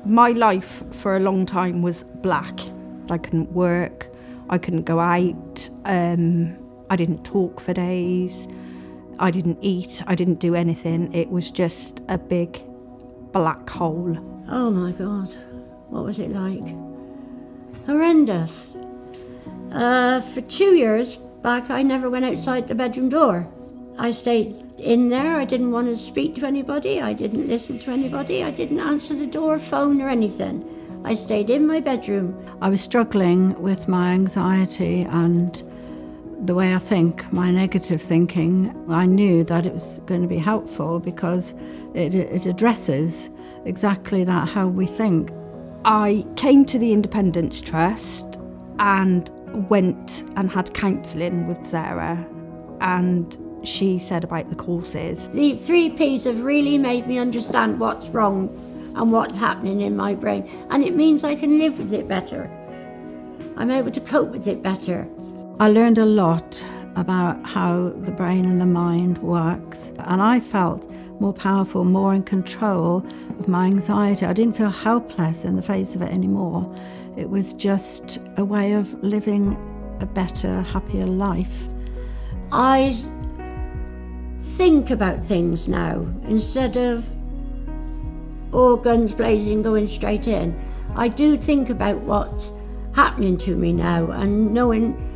My life for a long time was black. I couldn't work, I couldn't go out, I didn't talk for days, I didn't eat, I didn't do anything. It was just a big black hole. Oh my God, what was it like? Horrendous. For 2 years back, I never went outside the bedroom door. I stayed in there. I didn't want to speak to anybody. I didn't listen to anybody. I didn't answer the door, phone or anything. I stayed in my bedroom. I was struggling with my anxiety and the way I think, my negative thinking. I knew that it was going to be helpful because it addresses exactly that, how we think. I came to the Independence Trust and went and had counselling with Sarah, and she said about the courses. The 3P's have really made me understand what's wrong and what's happening in my brain, and it means I can live with it better. I'm able to cope with it better. I learned a lot about how the brain and the mind works, and I felt more powerful, more in control of my anxiety. I didn't feel helpless in the face of it anymore. It was just a way of living a better, happier life. I think about things now instead of all guns blazing going straight in. I do think about what's happening to me now, and knowing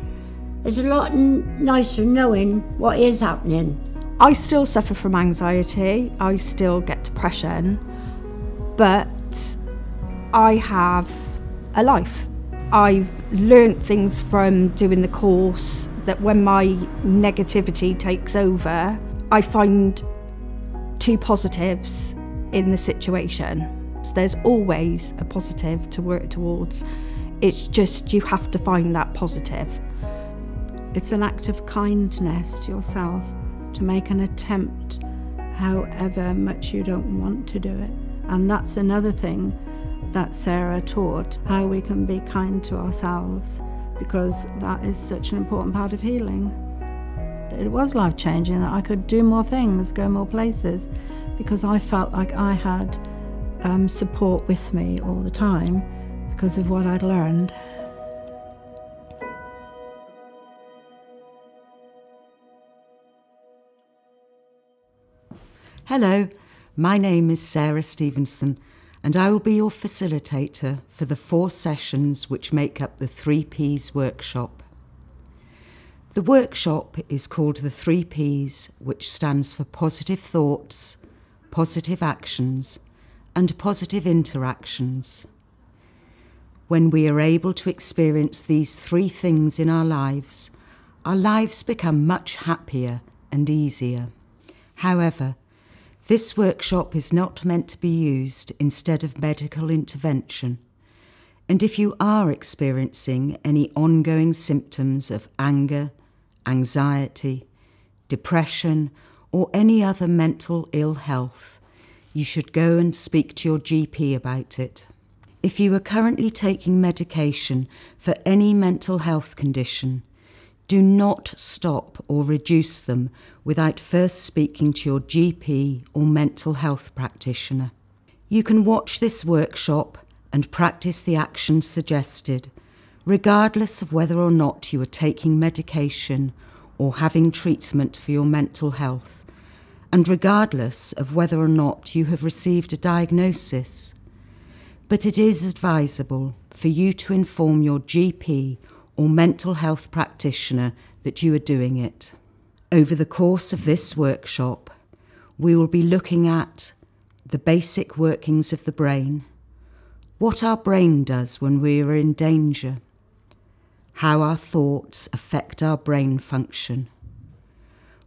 it's a lot nicer knowing what is happening. I still suffer from anxiety, I still get depression, but I have a life. I've learnt things from doing the course that when my negativity takes over, I find two positives in the situation. So there's always a positive to work towards. It's just you have to find that positive. It's an act of kindness to yourself to make an attempt, however much you don't want to do it. And that's another thing that Sarah taught, how we can be kind to ourselves, because that is such an important part of healing. It was life-changing that I could do more things, go more places, because I felt like I had support with me all the time because of what I'd learned. Hello, my name is Sarah Stevenson, and I will be your facilitator for the 4 sessions which make up the 3P's workshop. The workshop is called the 3P's, which stands for positive thoughts, positive actions, and positive interactions. When we are able to experience these 3 things in our lives become much happier and easier. However, this workshop is not meant to be used instead of medical intervention, and if you are experiencing any ongoing symptoms of anger, anxiety, depression, or any other mental ill health, you should go and speak to your GP about it. If you are currently taking medication for any mental health condition, do not stop or reduce them without first speaking to your GP or mental health practitioner. You can watch this workshop and practice the actions suggested, regardless of whether or not you are taking medication or having treatment for your mental health, and regardless of whether or not you have received a diagnosis. But it is advisable for you to inform your GP or mental health practitioner that you are doing it. Over the course of this workshop, we will be looking at the basic workings of the brain, what our brain does when we are in danger, how our thoughts affect our brain function,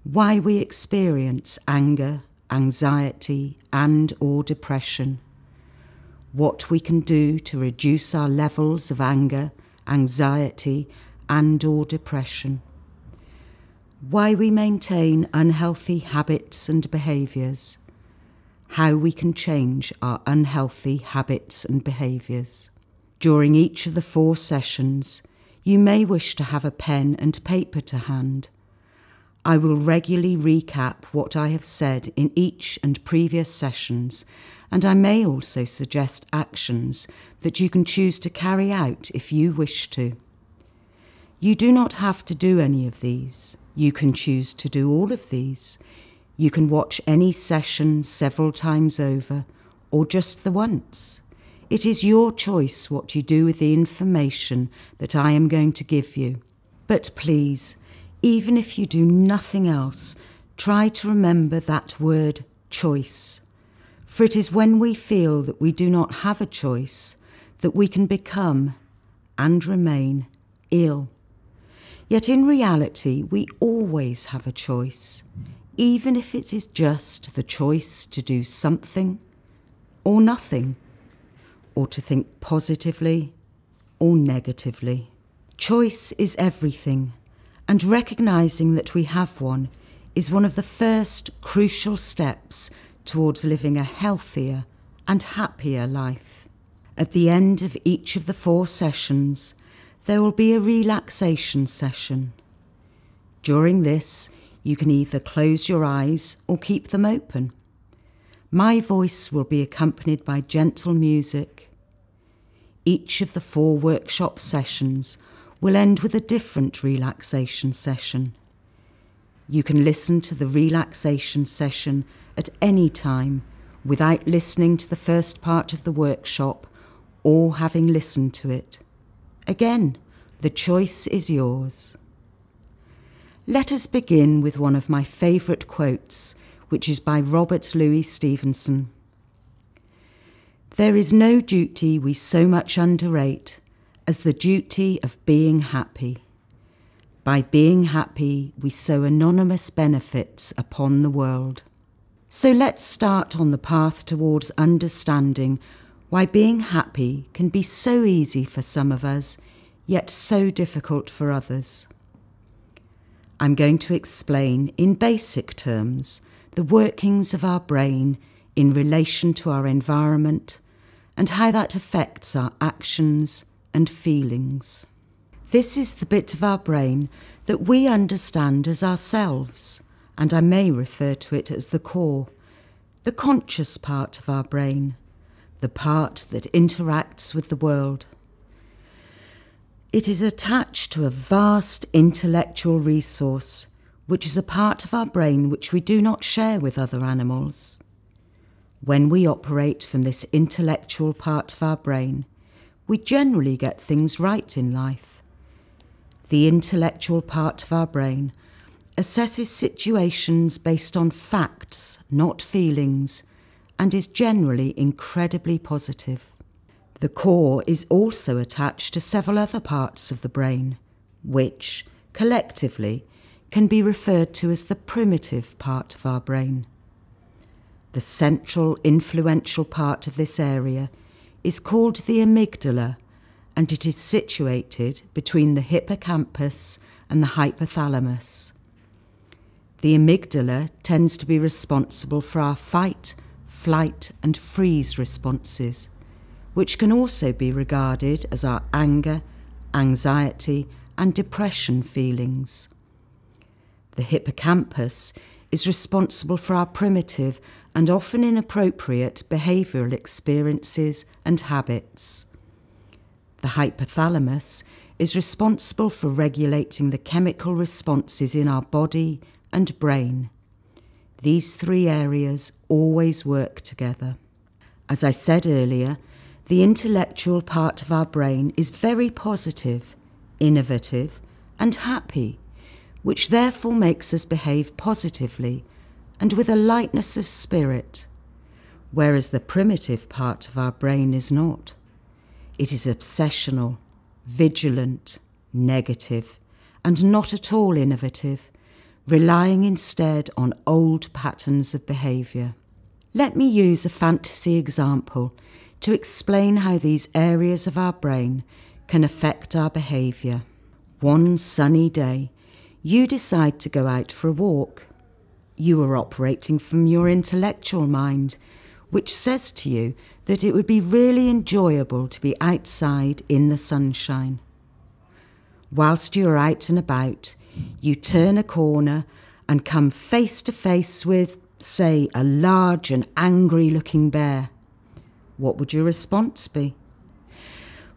why we experience anger, anxiety, and/or depression, what we can do to reduce our levels of anger, anxiety, and/or depression, why we maintain unhealthy habits and behaviours, how we can change our unhealthy habits and behaviours. During each of the 4 sessions, you may wish to have a pen and paper to hand. I will regularly recap what I have said in each and previous sessions and I may also suggest actions that you can choose to carry out if you wish to. You do not have to do any of these. You can choose to do all of these. You can watch any session several times over, or just the once. It is your choice what you do with the information that I am going to give you. But please, even if you do nothing else, try to remember that word choice. For it is when we feel that we do not have a choice that we can become and remain ill. Yet in reality, we always have a choice, even if it is just the choice to do something or nothing, or to think positively or negatively. Choice is everything, and recognising that we have one is one of the first crucial steps towards living a healthier and happier life. At the end of each of the 4 sessions, there will be a relaxation session. During this, you can either close your eyes or keep them open. My voice will be accompanied by gentle music. Each of the 4 workshop sessions will end with a different relaxation session. You can listen to the relaxation session at any time without listening to the first part of the workshop or having listened to it. Again, the choice is yours. Let us begin with one of my favourite quotes, which is by Robert Louis Stevenson. There is no duty we so much underrate as the duty of being happy. By being happy, we sow anonymous benefits upon the world. So let's start on the path towards understanding why being happy can be so easy for some of us, yet so difficult for others. I'm going to explain in basic terms the workings of our brain in relation to our environment and how that affects our actions and feelings. This is the bit of our brain that we understand as ourselves, and I may refer to it as the core, the conscious part of our brain, the part that interacts with the world. It is attached to a vast intellectual resource, which is a part of our brain which we do not share with other animals. When we operate from this intellectual part of our brain, we generally get things right in life. The intellectual part of our brain assesses situations based on facts, not feelings, and is generally incredibly positive. The core is also attached to several other parts of the brain, which, collectively, can be referred to as the primitive part of our brain. The central influential part of this area is called the amygdala, and it is situated between the hippocampus and the hypothalamus. The amygdala tends to be responsible for our fight, flight and freeze responses, which can also be regarded as our anger, anxiety and depression feelings. The hippocampus is responsible for our primitive and often inappropriate behavioural experiences and habits. The hypothalamus is responsible for regulating the chemical responses in our body and brain. These 3 areas always work together. As I said earlier, the intellectual part of our brain is very positive, innovative and happy, which therefore makes us behave positively and with a lightness of spirit, whereas the primitive part of our brain is not. It is obsessional, vigilant, negative, and not at all innovative, relying instead on old patterns of behaviour. Let me use a fantasy example to explain how these areas of our brain can affect our behaviour. One sunny day, you decide to go out for a walk. You are operating from your intellectual mind, which says to you that it would be really enjoyable to be outside in the sunshine. Whilst you are out and about, you turn a corner and come face to face with, say, a large and angry-looking bear. what would your response be?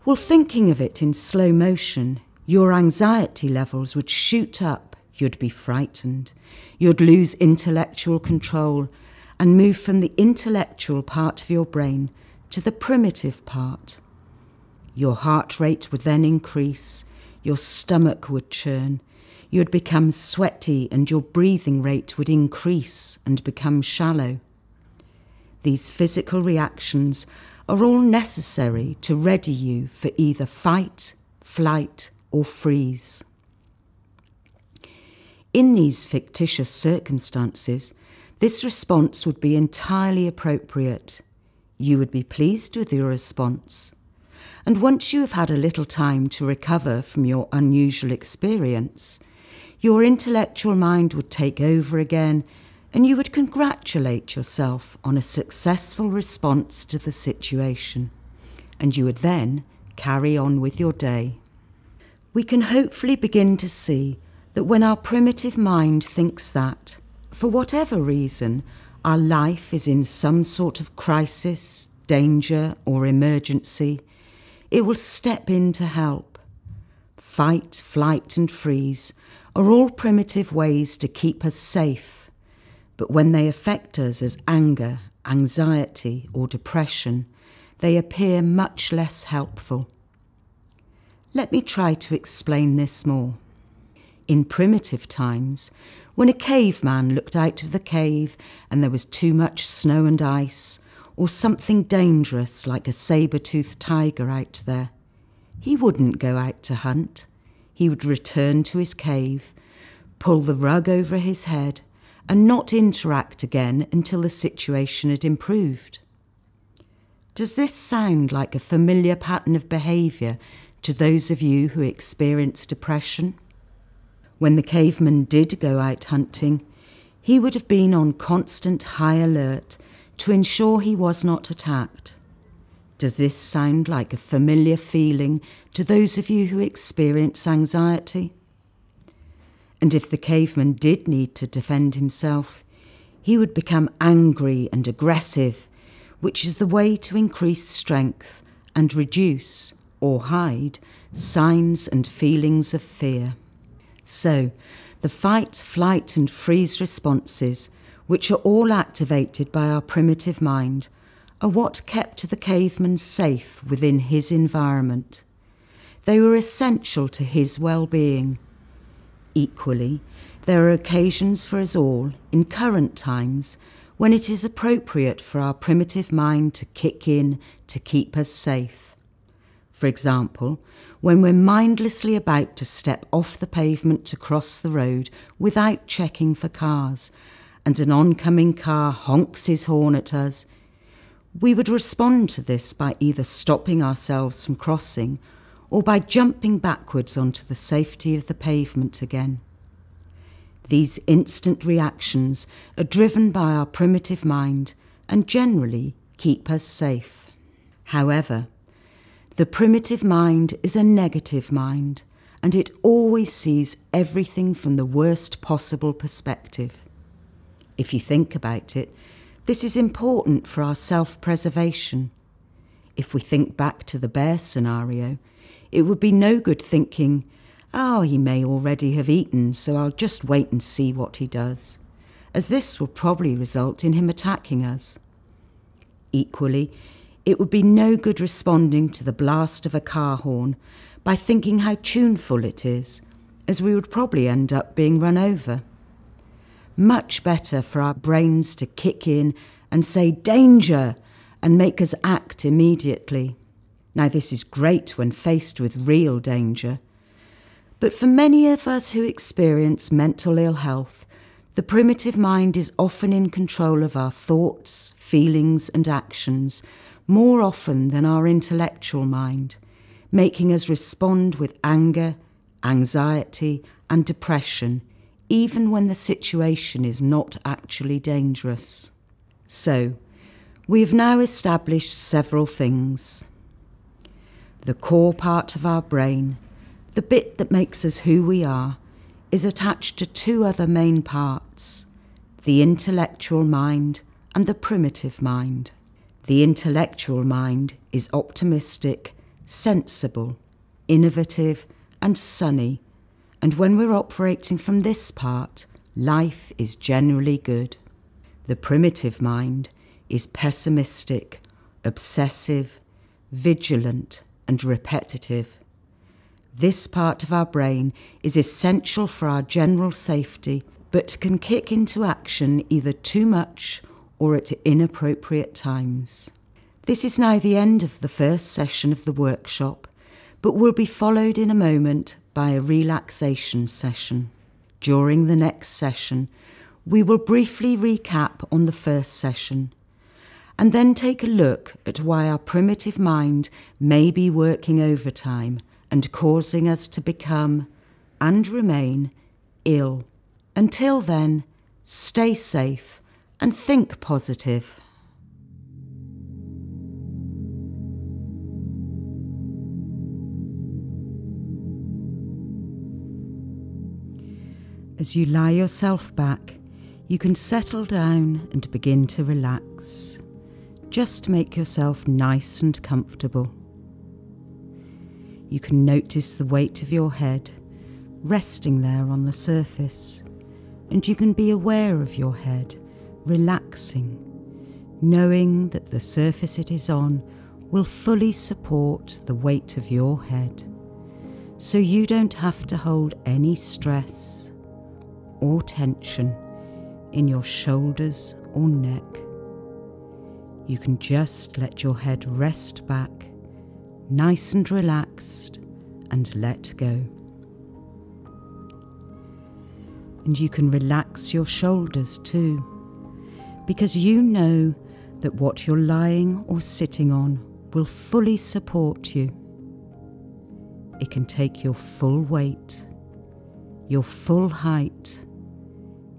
Well, thinking of it in slow motion, your anxiety levels would shoot up, you'd be frightened, you'd lose intellectual control and move from the intellectual part of your brain to the primitive part. Your heart rate would then increase, your stomach would churn, you'd become sweaty and your breathing rate would increase and become shallow. These physical reactions are all necessary to ready you for either fight, flight, or freeze. In these fictitious circumstances, this response would be entirely appropriate. You would be pleased with your response. And once you have had a little time to recover from your unusual experience, your intellectual mind would take over again and you would congratulate yourself on a successful response to the situation. And you would then carry on with your day. We can hopefully begin to see that when our primitive mind thinks that, for whatever reason, our life is in some sort of crisis, danger, or emergency, it will step in to help. Fight, flight, and freeze are all primitive ways to keep us safe, but when they affect us as anger, anxiety, or depression, they appear much less helpful. Let me try to explain this more. In primitive times, when a caveman looked out of the cave and there was too much snow and ice, or something dangerous like a saber-toothed tiger out there, he wouldn't go out to hunt. He would return to his cave, pull the rug over his head, and not interact again until the situation had improved. Does this sound like a familiar pattern of behaviour to those of you who experience depression? When the caveman did go out hunting, he would have been on constant high alert to ensure he was not attacked. Does this sound like a familiar feeling to those of you who experience anxiety? And if the caveman did need to defend himself, he would become angry and aggressive, which is the way to increase strength and reduce, or hide, signs and feelings of fear. So, the fight, flight and freeze responses, which are all activated by our primitive mind, are what kept the caveman safe within his environment. They were essential to his well-being. Equally, there are occasions for us all, in current times, when it is appropriate for our primitive mind to kick in to keep us safe. For example, when we're mindlessly about to step off the pavement to cross the road without checking for cars, and an oncoming car honks his horn at us, we would respond to this by either stopping ourselves from crossing or by jumping backwards onto the safety of the pavement again. These instant reactions are driven by our primitive mind and generally keep us safe. However, the primitive mind is a negative mind and it always sees everything from the worst possible perspective. If you think about it, this is important for our self-preservation. If we think back to the bear scenario, it would be no good thinking, "Oh, he may already have eaten, so I'll just wait and see what he does," as this will probably result in him attacking us. Equally, it would be no good responding to the blast of a car horn by thinking how tuneful it is, as we would probably end up being run over. Much better for our brains to kick in and say "danger" and make us act immediately. Now, this is great when faced with real danger, but for many of us who experience mental ill health, the primitive mind is often in control of our thoughts, feelings and actions more often than our intellectual mind, making us respond with anger, anxiety and depression even when the situation is not actually dangerous. So, we have now established several things. The core part of our brain, the bit that makes us who we are, is attached to two other main parts, the intellectual mind and the primitive mind. The intellectual mind is optimistic, sensible, innovative and sunny, and when we're operating from this part, life is generally good. The primitive mind is pessimistic, obsessive, vigilant and repetitive. This part of our brain is essential for our general safety, but can kick into action either too much or at inappropriate times. This is now the end of the first session of the workshop, but will be followed in a moment by a relaxation session. During the next session, we will briefly recap on the first session, and then take a look at why our primitive mind may be working overtime and causing us to become and remain ill. Until then, stay safe and think positive. As you lie yourself back, you can settle down and begin to relax. Just make yourself nice and comfortable. You can notice the weight of your head resting there on the surface, and you can be aware of your head relaxing, knowing that the surface it is on will fully support the weight of your head, so you don't have to hold any stress or tension in your shoulders or neck. You can just let your head rest back, nice and relaxed, and let go. And you can relax your shoulders too, because you know that what you're lying or sitting on will fully support you. It can take your full weight, your full height,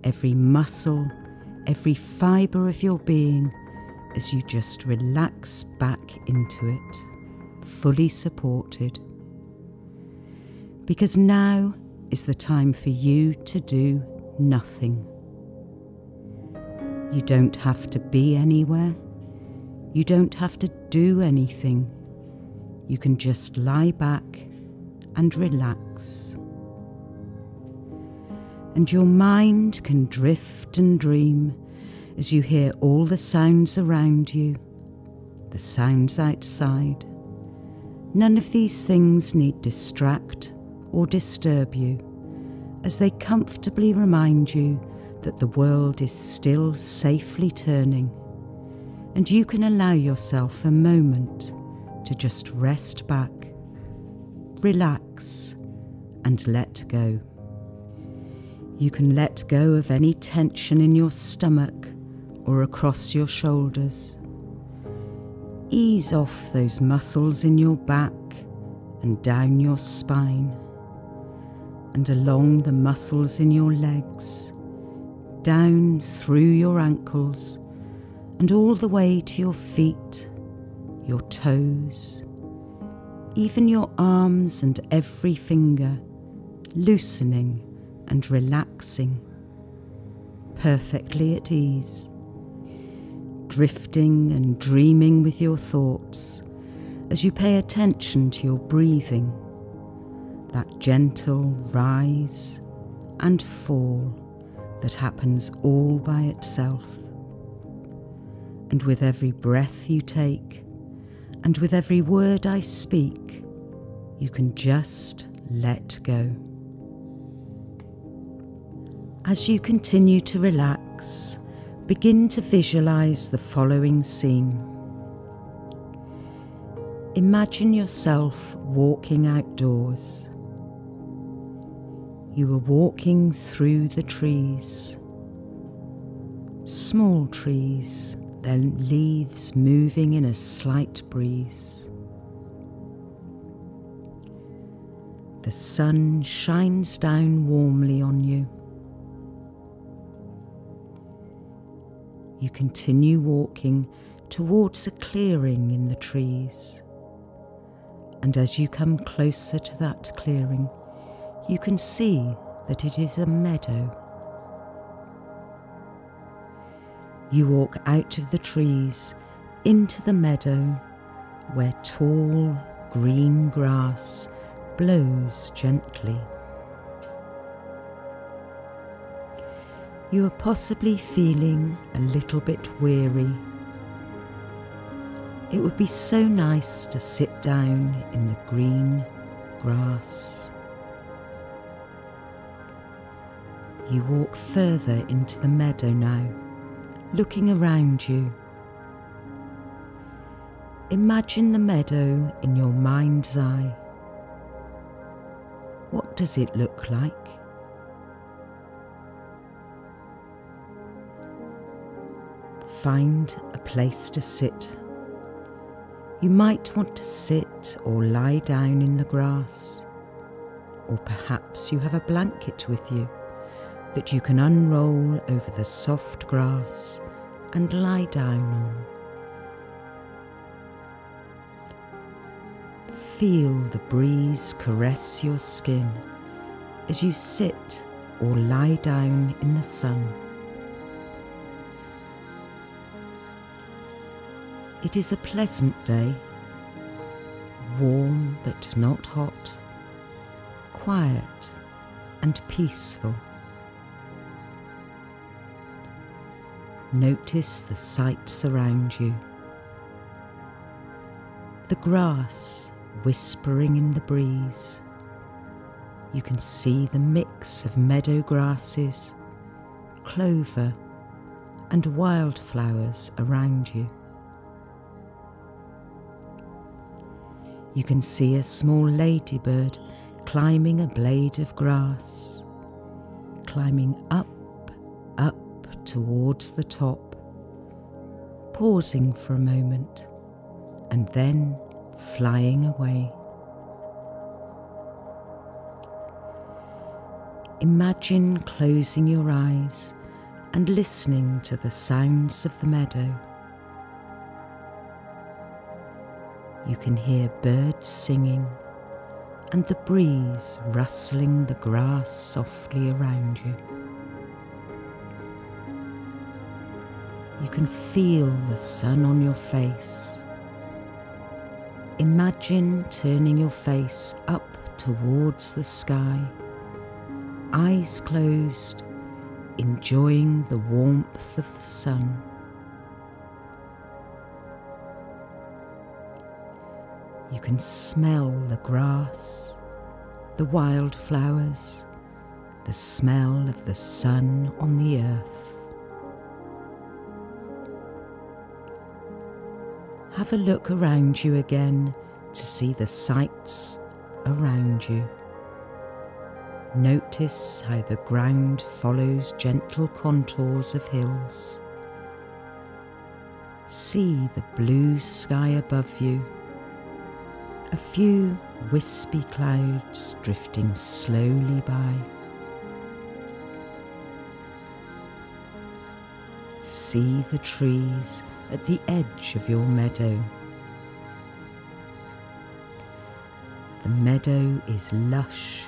every muscle, every fibre of your being, as you just relax back into it, fully supported. Because now is the time for you to do nothing. You don't have to be anywhere. You don't have to do anything. You can just lie back and relax. And your mind can drift and dream as you hear all the sounds around you, the sounds outside. None of these things need distract or disturb you, as they comfortably remind you that the world is still safely turning, and you can allow yourself a moment to just rest back, relax, and let go. You can let go of any tension in your stomach or across your shoulders. Ease off those muscles in your back and down your spine, and along the muscles in your legs, down through your ankles, and all the way to your feet, your toes, even your arms and every finger, loosening and relaxing, perfectly at ease, drifting and dreaming with your thoughts as you pay attention to your breathing, that gentle rise and fall that happens all by itself. And with every breath you take, and with every word I speak, you can just let go. As you continue to relax, begin to visualize the following scene. Imagine yourself walking outdoors. You are walking through the trees, small trees, their leaves moving in a slight breeze. The sun shines down warmly on you. You continue walking towards a clearing in the trees, and as you come closer to that clearing, you can see that it is a meadow. You walk out of the trees into the meadow where tall green grass blows gently. You are possibly feeling a little bit weary. It would be so nice to sit down in the green grass. You walk further into the meadow now, looking around you. Imagine the meadow in your mind's eye. What does it look like? Find a place to sit. You might want to sit or lie down in the grass, or perhaps you have a blanket with you that you can unroll over the soft grass and lie down on. Feel the breeze caress your skin as you sit or lie down in the sun. It is a pleasant day, warm but not hot, quiet and peaceful. Notice the sights around you. The grass whispering in the breeze. You can see the mix of meadow grasses, clover and wildflowers around you. You can see a small ladybird climbing a blade of grass, climbing up towards the top, pausing for a moment and then flying away. Imagine closing your eyes and listening to the sounds of the meadow. You can hear birds singing and the breeze rustling the grass softly around you. You can feel the sun on your face. Imagine turning your face up towards the sky, eyes closed, enjoying the warmth of the sun. You can smell the grass, the wildflowers, the smell of the sun on the earth. Have a look around you again to see the sights around you. Notice how the ground follows gentle contours of hills. See the blue sky above you. A few wispy clouds drifting slowly by. See the trees at the edge of your meadow. The meadow is lush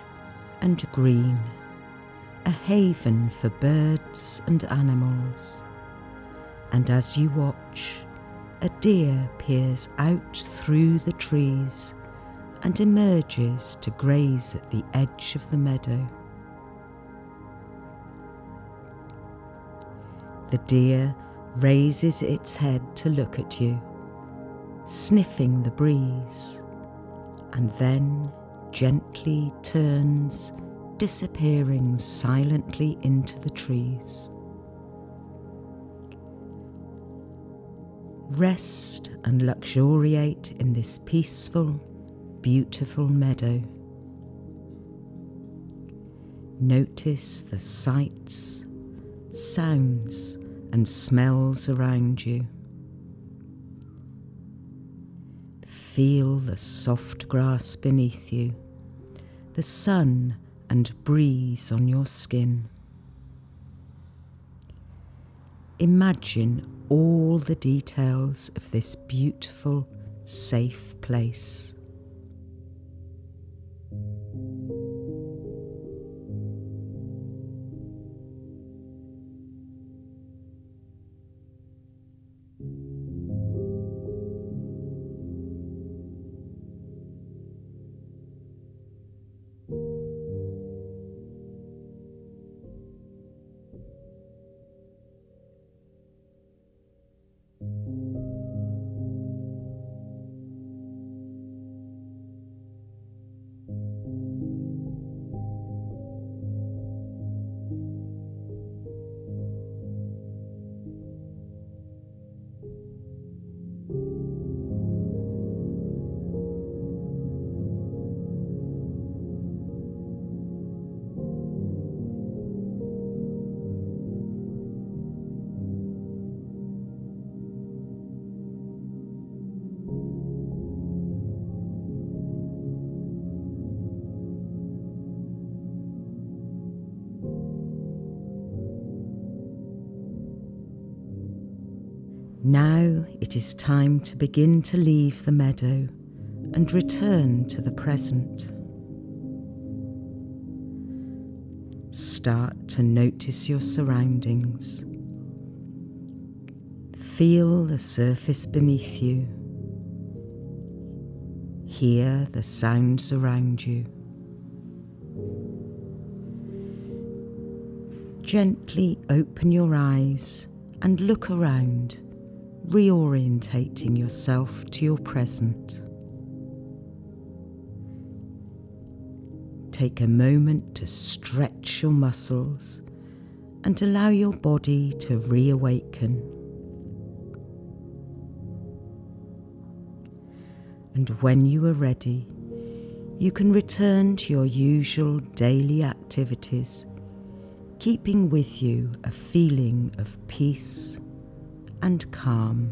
and green, a haven for birds and animals. And as you watch, a deer peers out through the trees and emerges to graze at the edge of the meadow. The deer raises its head to look at you, sniffing the breeze, and then gently turns, disappearing silently into the trees. Rest and luxuriate in this peaceful, beautiful meadow. Notice the sights, sounds, and smells around you. Feel the soft grass beneath you, the sun and breeze on your skin. Imagine all the details of this beautiful, safe place. Now it is time to begin to leave the meadow and return to the present. Start to notice your surroundings. Feel the surface beneath you. Hear the sounds around you. Gently open your eyes and look around, reorientating yourself to your present. Take a moment to stretch your muscles and allow your body to reawaken. And when you are ready, you can return to your usual daily activities, keeping with you a feeling of peace and calm.